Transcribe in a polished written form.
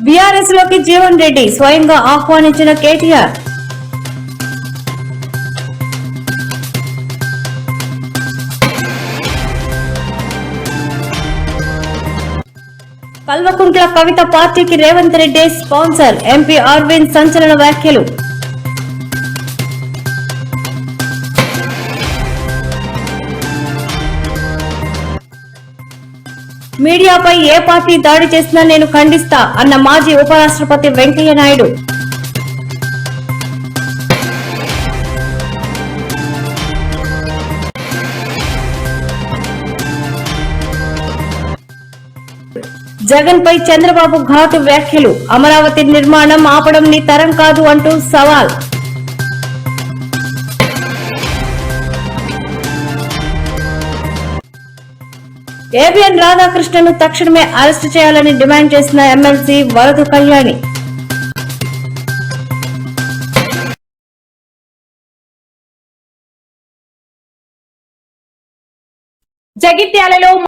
BRS లోకి జీవన్ రెడ్డి స్వయంగా ఆహ్వానించిన కేటీఆర్. కల్వకుంట్ల కవిత పార్టీకి రేవంత్ రెడ్డి స్పాన్సర్. ఎంపీ అరవింద్ సంచలన వ్యాఖ్యలు. మీడియాపై ఏ పార్టీ దాడి చేసినా నేను ఖండిస్తా అన్న మాజీ ఉపరాష్ట్రపతి వెంకయ్య నాయుడు. జగన్ పై చంద్రబాబు ఘాటు వ్యాఖ్యలు. అమరావతి నిర్మాణం ఆపడం నీ తరం కాదు అంటూ సవాల్. ఏబిఎన్ రాధాకృష్ణను తక్షణమే అరెస్టు చేయాలని డిమాండ్ చేసిన ఎమ్మెల్సీ వరదు కళ్యాణి. జగిత్యాలలో